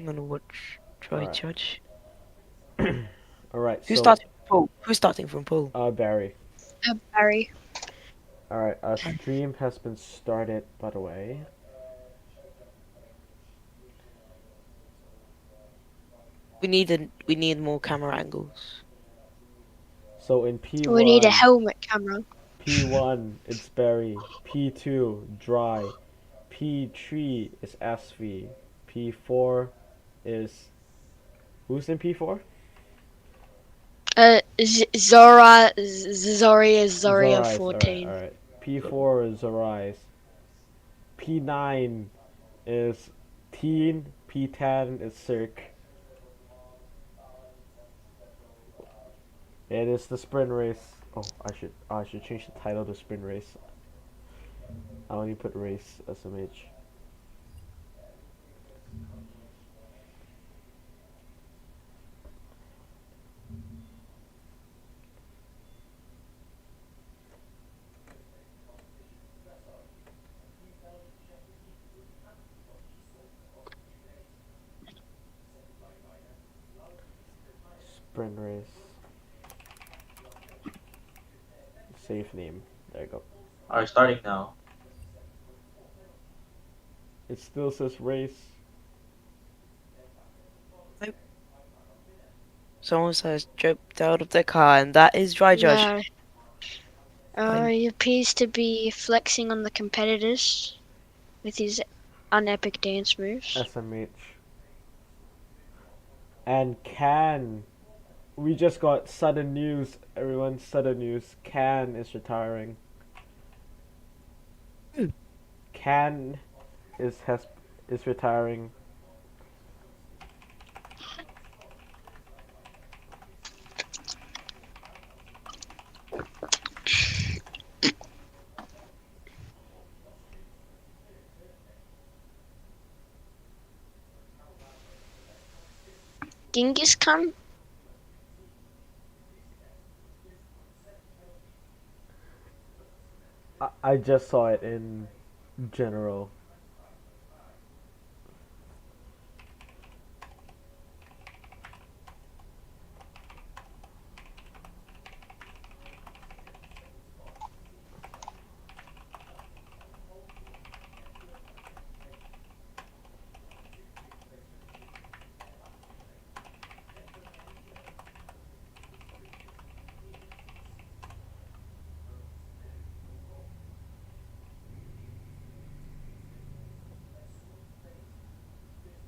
I'm gonna watch. Try Alright. judge. Alright, Who's so starting from pool? Who's starting from pool? Barry. Barry. Alright, a stream has been started, by the way. We need more camera angles. So in We need a P1, helmet camera. P1 it's Barry. P2 Dry. P3 is SV. P4 is who's in P4? Zora, Zoria, Zoria Zorais. Alright, 14. alright. P4 is Zorais. P9 is Teen. P10 is Cirque. It is the sprint race. Oh, I should change the title to sprint race. I only put race SMH. Sprint race. Save name. There you go. Are starting now. It still says race. Someone says jumped out of their car, and that is dry judge. No. He appears to be flexing on the competitors with his unepic dance moves. SMH. And Can. We just got sudden news. Everyone, sudden news. Can is retiring. Can is retiring. Genghis Khan? I just saw it in general.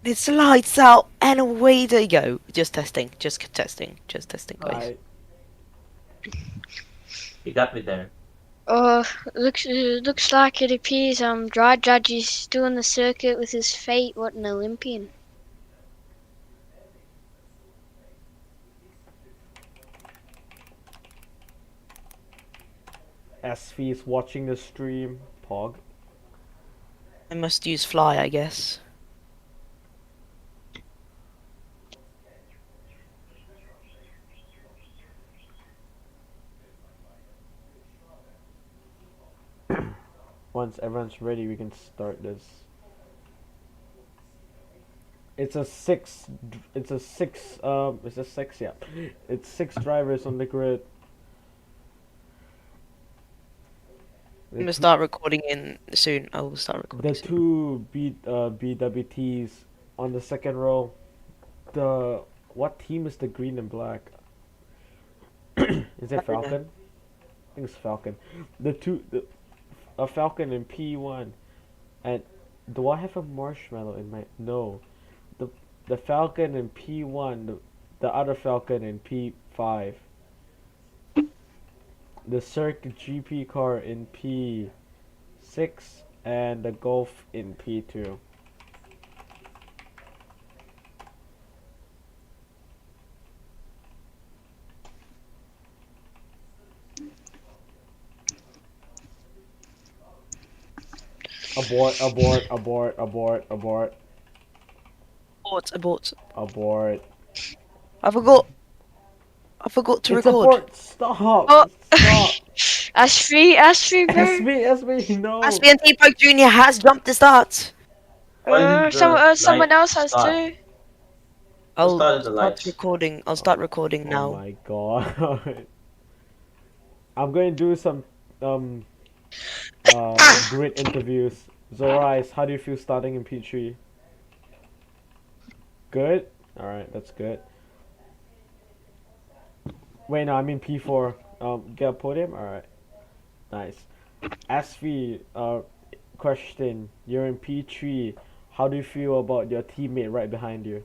It's lights out, and away they go. Just testing, guys. You got me there. Looks like it appears Dry Judge is doing the circuit with his fate. What an Olympian. SV is watching the stream. Pog. I must use fly, I guess. Once everyone's ready, we can start this. It's a six. It's a six. It's a six. Yeah, it's six drivers on the grid. I'm gonna start recording in soon. I will start recording The soon. two BWTs on the second row. The what team is the green and black? Is it Falcon? I think it's Falcon. A Falcon in P1, and do I have a marshmallow in my no? The Falcon in P1, the other Falcon in P5. The Cirque GP car in P6 and the Golf in P2. Abort, abort, abort, abort, abort, Abort. abort. I forgot to It's record. abort! Stop! Oh. Stop! Ashby, bro. SB, no! SBNT Pro Junior has jumped the start. When the Someone else light has start, too. Who I'll started the start lights? recording. I'll start recording Oh now. my god. I'm going to do some um grid interviews. Zorais, how do you feel starting in P3? Good? Alright, that's good. Wait, no, I mean P4. Get a podium? Alright. Nice. SV, question. You're in P3. How do you feel about your teammate right behind you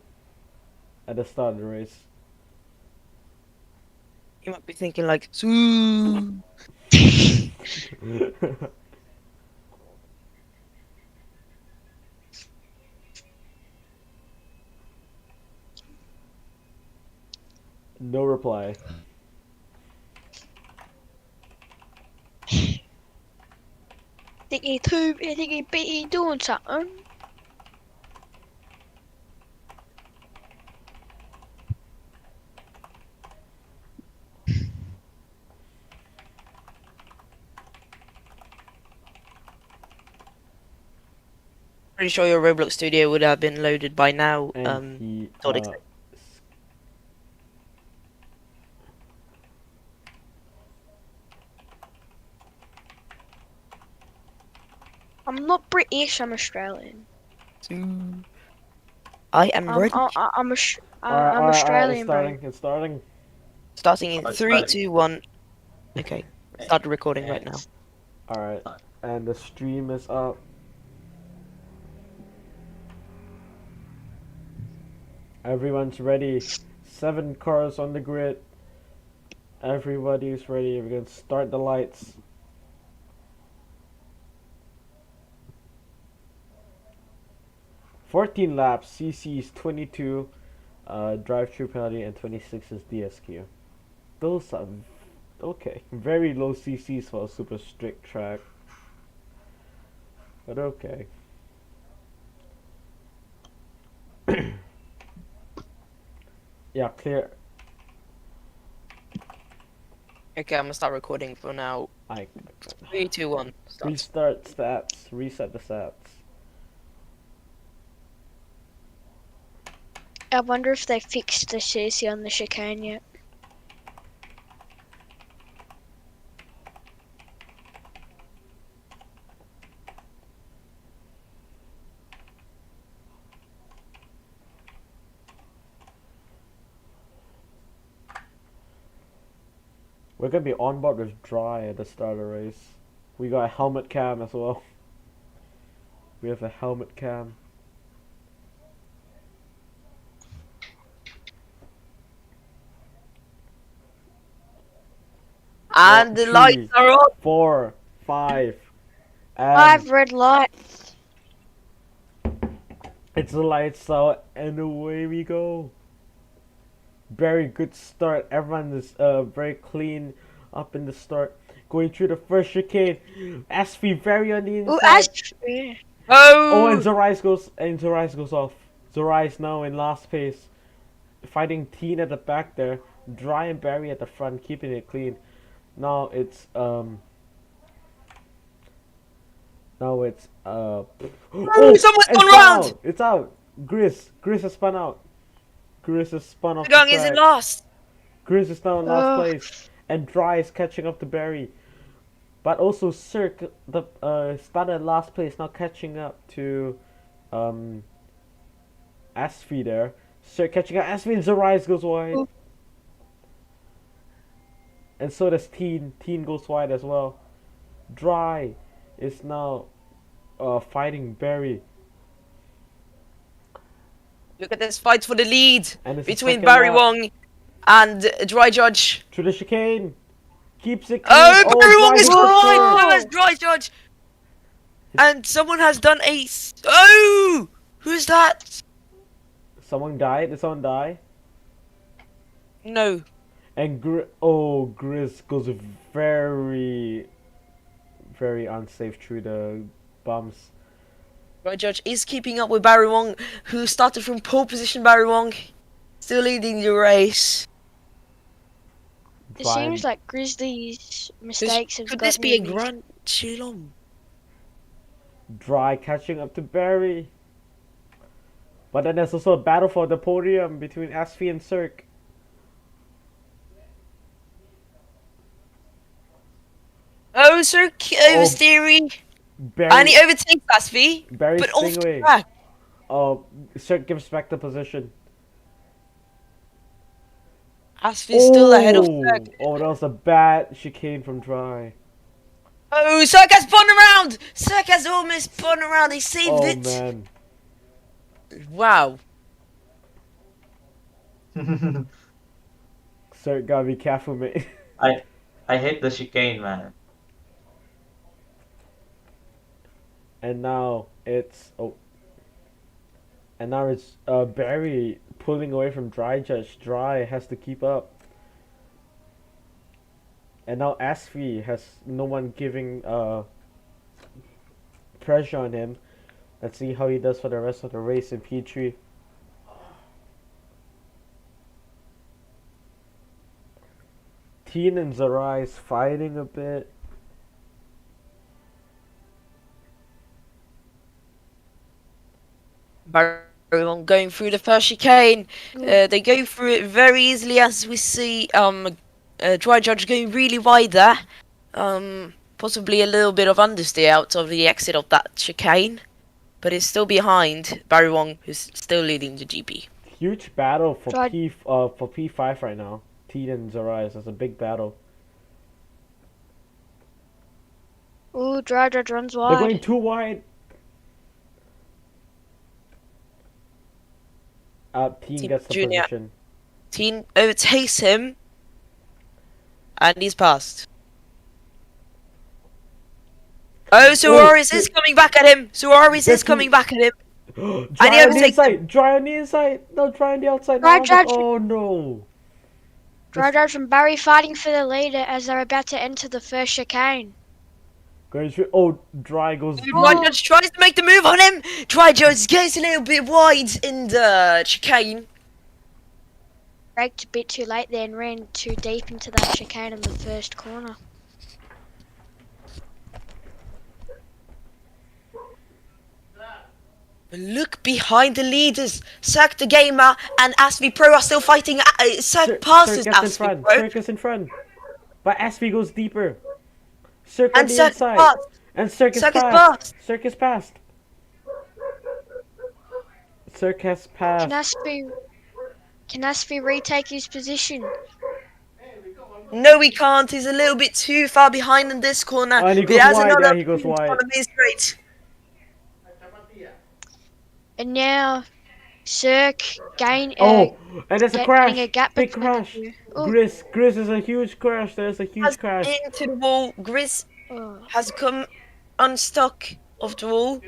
at the start of the race? You might be thinking like, "Sue." No reply. Think he beat he doing something. Pretty sure your Roblox studio would have been loaded by now. And he Sonic. I'm not British. I'm Australian. Sue. I am ready. I'm Alright, it's Australian, bro. starting, it's starting. Starting in Alright, 3, starting. 2, 1. Okay, start the recording right now. Alright, and the stream is up. Everyone's ready. 7 cars on the grid. Everybody's ready. We're gonna start the lights. "14 laps, CC is 22, drive-through penalty, and 26 is DSQ. Those are okay. Very low CCs for a super strict track, but okay. Yeah, clear. Okay, I'm gonna start recording for now. I 3, 2, 1. Start. restart stats. Reset the stats. I wonder if they fixed the CC on the chicane yet. We're gonna be on board with dry at the start of the race. We got a helmet cam as well. We have a helmet cam. And the lights are on! 4, 5, and 5 red lights. it's the lights out, and away we go. Very good start. Everyone is very clean up in the start. Going through the first chicane. SV very on the Oh, inside. Oh, and Oh! Zorais goes off. Zorais now in last place. Fighting Teen at the back there. Dry and Barry at the front, keeping it clean. Now it's oh, someone's it's gone spun round! out. It's out. Grizz has spun out. Grizz has spun off the Gang is track. in last! Grizz is now in last Ugh. place, and Dry is catching up to Barry. But also Cirque, the started in last place, now catching up to Asfi there. Cirque catching up. Asfi and Zorais goes wide. Ooh. And so does Teen. Teen goes wide as well. Dry is now fighting Barry. Look at this fight for the lead And it's the between second Barry lap. Wong and Dry Judge. Through the chicane. Keeps it clean. Oh, Barry Wong Dry is goes wide! third. So is Dry Judge! And someone has done ace. Oh! Who's that? Someone died. Did someone die? No. And Grizz goes very, very unsafe through the bumps. Dry Judge is keeping up with Barry Wong, who started from pole position. Barry Wong still leading the race. It seems like Grizzly's mistakes have Could gotten this be a him his- Grand Chilom? Dry catching up to Barry. But then there's also a battle for the podium between Asfi and Cirque. Oh, Sir oversteering. Barry, And he overtakes Asfi, Barry but off the Stingray. track. Cirque gives back the position. Asfi's still ahead of Cirque. Oh, that was a bad chicane from Dry. Oh, Cirque has spun around! Cirque has almost spun around. He saved Oh it. man. Wow. Cirque gotta be careful, mate. I hate the chicane, man. And now it's Barry pulling away from Dry Judge. Dry has to keep up. And now Asfi has no one giving pressure on him. Let's see how he does for the rest of the race in P3. Teen and Zarai is fighting a bit. Barrymore going through the first chicane. They go through it very easily, as we see. Dry Judge going really wide there. Possibly a little bit of understeer out of the exit of that chicane, but it's still behind Barry Wong, who's still leading the GP. Huge battle for Dry- P5 right now. Teen and Zarai, that's a big battle. Ooh, Dry Judge runs They're going wide. too wide. Teen Team gets the Junior. position. Teen overtakes him, and he's passed. Oh, Suarez is coming back at him. Suarez They're is coming back at him. Dry he on the overtakes inside. Dry on the inside. No, Dry on the outside. Dry No, Judge. oh no. Dry Judge and Barry fighting for the leader as they're about to enter the first chicane. Going through. Oh, Dry goes. Dry Judge tries to make the move on him. Dry Judge goes a little bit wide in the chicane. Braked a bit too late there and ran too deep into that chicane in the first corner. Look behind the leaders. Cirque the Gamer and Asvi Pro are still fighting. Cirque passes Cirque gets in Asvi front. Pro. Cirque is in front. But Aspi goes deeper. Cirque on And the Cirque inside. passed. And Cirque is Cirque is passed. passed. Cirque is passed. Cirque has passed. Can Aspi retake his position? No, he can't. He's a little bit too far behind in this corner. Oh, and he But goes has wide. another Yeah, he goes opportunity wide. on the main straight. And now, Cirque gain. Oh, and there's a getting crash. a gap Big between the crash. two. Oh. Gris is a huge crash. There's a huge Has crash. into the wall. Gris Oh. has come unstuck of the wall.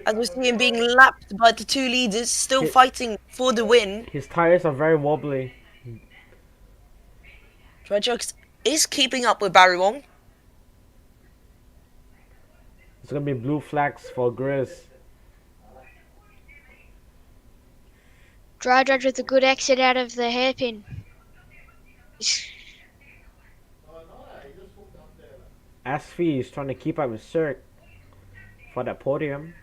As we see him being lapped by the two leaders, still Hit- fighting for the win. His tires are very wobbly. Dryjux is keeping up with Barry Wong. It's gonna be blue flags for Gris. Dry Judge with a good exit out of the hairpin. Asfi is trying to keep up with Cirque for that podium.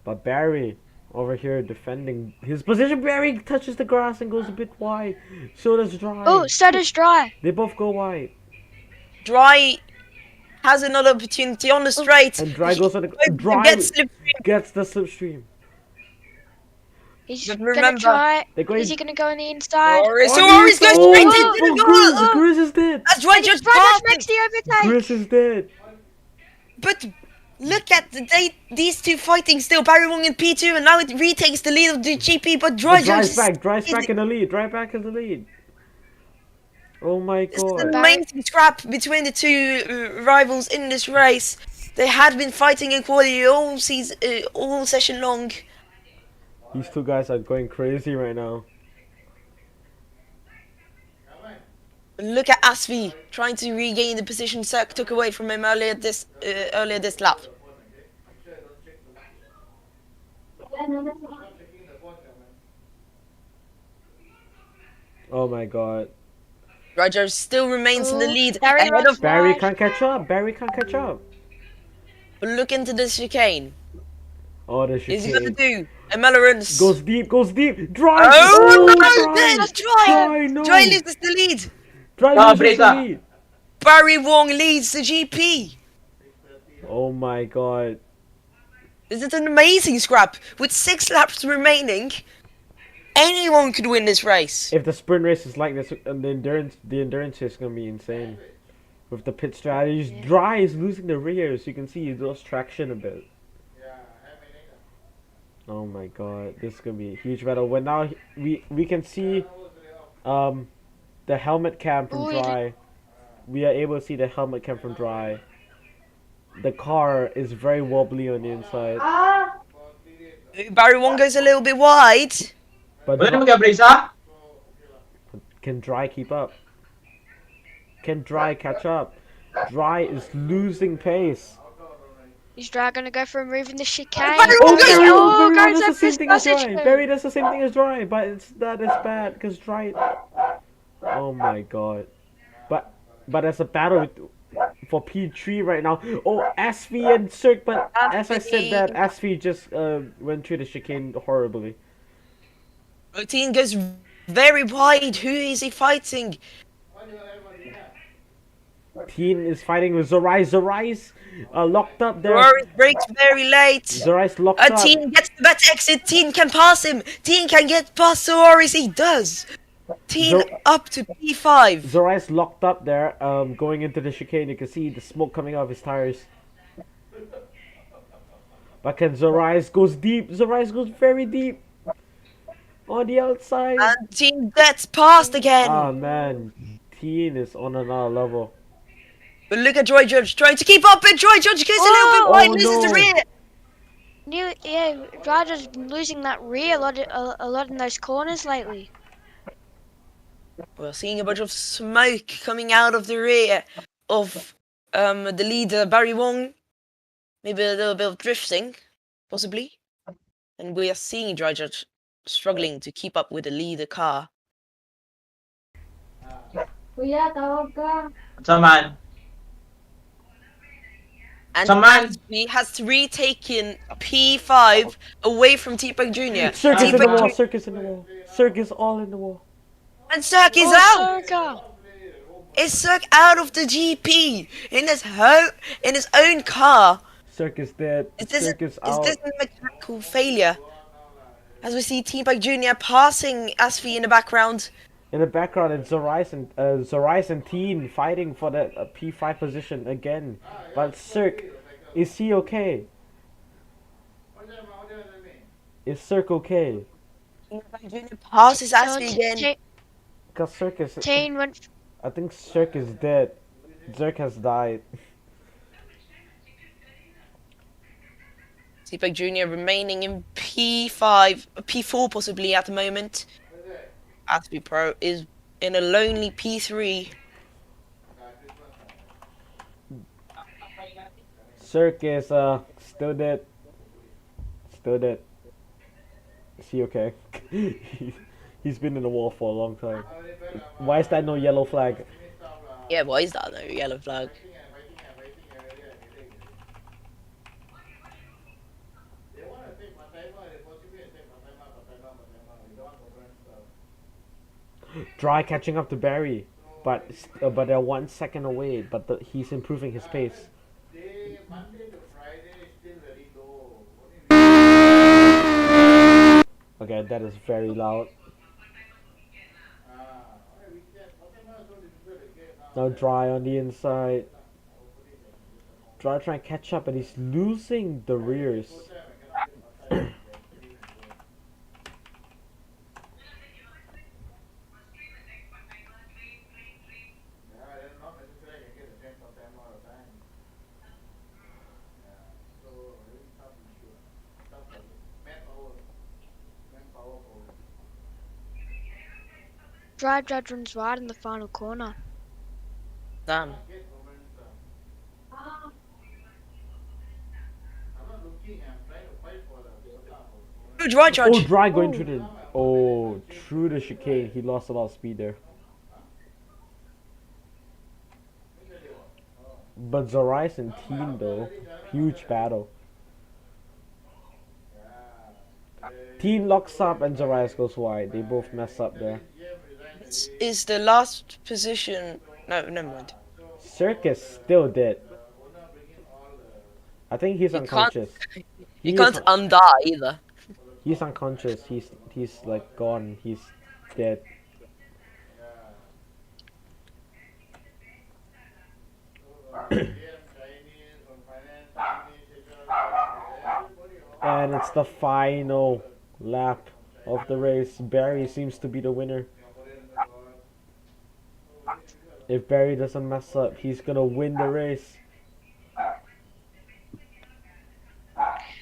But Barry over here defending his position. Barry touches the grass and goes a bit wide. So does Dry. Oh, so does Dry. They both go wide. Dry has another opportunity on the straight. And Dry goes on the Dry Gets slipstream. gets the slipstream. He's But gonna remember, try. They're going. Is he gonna go on the inside? Suarez goes Oh, straight into the goal. Gris is dead. That's Dry And Judge Dry Judge passing. makes the overtake. Gris is dead. But look at these two fighting still. Barry Wong in P2, and now it retakes the lead of the GP. But Dry Judge Dry's is back. Dry's back in the lead. Dry back in the lead. Oh my It's an god. amazing scrap between the two rivals in this race. They had been fighting in quality all season, all session long. These two guys are going crazy right now. Look at Asvi trying to regain the position Cirque took away from him earlier this lap. Oh my god. Roger still remains in the lead Barry ahead runs of. Barry wide. can't catch up. Barry can't catch up. Look into the chicane. Oh, the Is he gonna chicane. do? And Melorans. Goes deep, Dry! Oh, no, Dry! that's Dry! Dry, no! Dry loses the lead. Dry No, loses break the up. lead! Barry Wong leads the GP. Oh my god. This is an amazing scrap. With 6 laps remaining, anyone could win this race. If the sprint race is like this, and the endurance is gonna be insane. With the pit strategies, Dry is losing the rear, so you can see he lost traction a bit. Oh my god, this is gonna be a huge battle. When now we can see the helmet cam from Ooh, Dry. We are able to see the helmet cam from Dry. The car is very wobbly on the inside. Barry Wong goes a little bit wide. But Wala naman ka-brace, ha? can Dry keep up? Can Dry catch up? Dry is losing pace. Is Dry gonna go for removing the chicane? Barry Wong goes- Oh, Barry guys, does the that same first thing as Dry. position. Barry does the same thing as Dry, but it's not as bad because Dry. Oh my god. But as a battle for P3 right now. Oh, Asfi and Cirque, but as I said that, Asfi just went through the chicane horribly. Routine goes very wide. Who is he fighting? Teen is fighting with Zorais. Zorais locked up there. Rory breaks very late. Zorais locked up. Teen gets the better exit. Teen can pass him. Teen can get past Soares. He does. Teen Zor- up to P5. Zorais locked up there, going into the chicane. You can see the smoke coming out of his tires. But can Zorais goes deep? Zorais goes very deep. On the outside. And Teen gets past again. Ah man, Teen is on another level. But look at Joy Judge trying to keep up, and Joy Judge goes a little bit wide, Oh, loses the no. rear. Dry's been losing that rear a lot in those corners lately. We're seeing a bunch of smoke coming out of the rear of the leader Barry Wong. Maybe a little bit of drifting, possibly. And we are seeing Joy Judge struggling to keep up with the leader car. What's up, man? And Someone- Asby has retaken P5 away from T-Bug Jr. Circus in the T-Bug wall. Jr. Circus in the wall. Circus all in the wall. And Cirque is out. Circa. Is Cirque out of the GP in his own car? Circus dead. Is this Circus is out. this a mechanical failure? As we see T-Bug Jr. passing Asfi in the background. In the background, it's Zorais and Teen fighting for that P5 position again. But Cirque, is he okay? Is Cirque okay? T-Bug Jr. passes Asfi again. Because Cirque is... Teen went. I think Cirque is dead. Cirque has died. T-Bug Jr. remaining in P5, P4 possibly at the moment. Asby Pro is in a lonely P3. Cirque is still dead. Still dead. Is he okay? He's been in the wall for a long time. Why is that no yellow flag? Yeah, why is that no yellow flag? Dry catching up to Barry, but they're 1 second away. But he's improving his pace. Okay, that is very loud. Now Dry on the inside. Dry trying to catch up, and he's losing the rears. Dry Judge runs wide in the final corner. Damn. Oh, Dry Oh, Judge. Dry going through the through the chicane. He lost a lot of speed there. But Zorais and Teen though, huge battle. Teen locks up and Jarius goes wide. They both mess up there. This is the last position. No, never mind. Circus still dead. I think he's You can't- unconscious. You He can't is- undie either. He's unconscious. He's like gone. He's dead. And it's the final lap of the race. Barry seems to be the winner. If Barry doesn't mess up, he's gonna win the race.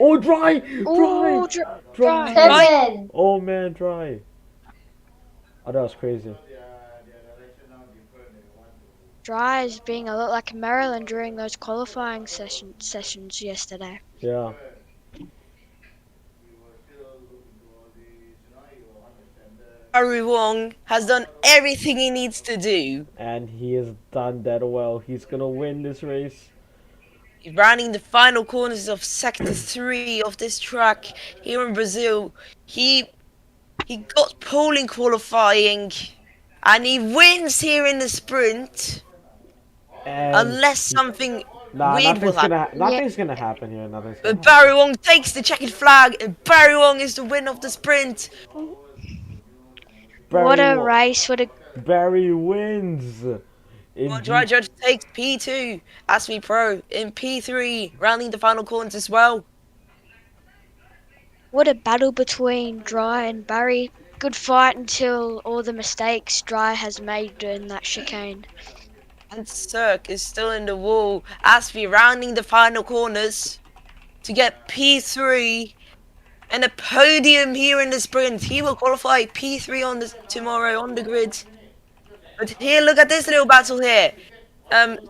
Oh, dry! Oh, Dry! dry. Oh man, dry. Oh, that was crazy. Dry is being a lot like Maryland during those qualifying sessions yesterday. Yeah. Barry Wong has done everything he needs to do. And he has done that well. He's gonna win this race. He's rounding the final corners of Sector 3 of this track here in Brazil. He got pole in qualifying, and he wins here in the sprint. And Unless something weird will happen. Nothing's gonna happen here. Nothing's gonna But Barry Wong takes the checkered flag, and Barry Wong is the winner of the sprint. What a Wong- race! What a Barry wins. Well, Dry Judge takes P2, Asmi Pro in P3, rounding the final corners as well. what a battle between Dry and Barry. Good fight until all the mistakes Dry has made in that chicane. And Cirque is still in the wall. Asfi rounding the final corners to get P3 and a podium here in the sprint. He will qualify P3 on tomorrow on the grid. But here, look at this little battle here.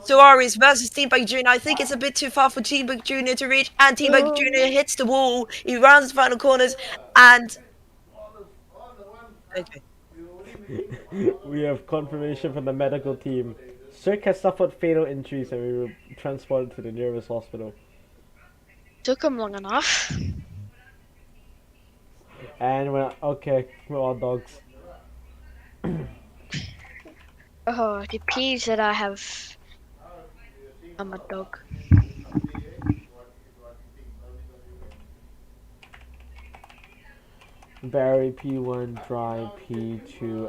Suarez versus Team Bike Jr. I think it's a bit too far for Team Bike Jr. to reach, and Team Bike Jr. hits the wall. He rounds the final corners, and okay. We have confirmation from the medical team. Cirque has suffered fatal injuries and we were transported to the nearest hospital. Took him long enough. And we're all dogs. Oh, it appears that I have. I'm a dog. Barry P1, Dry P2,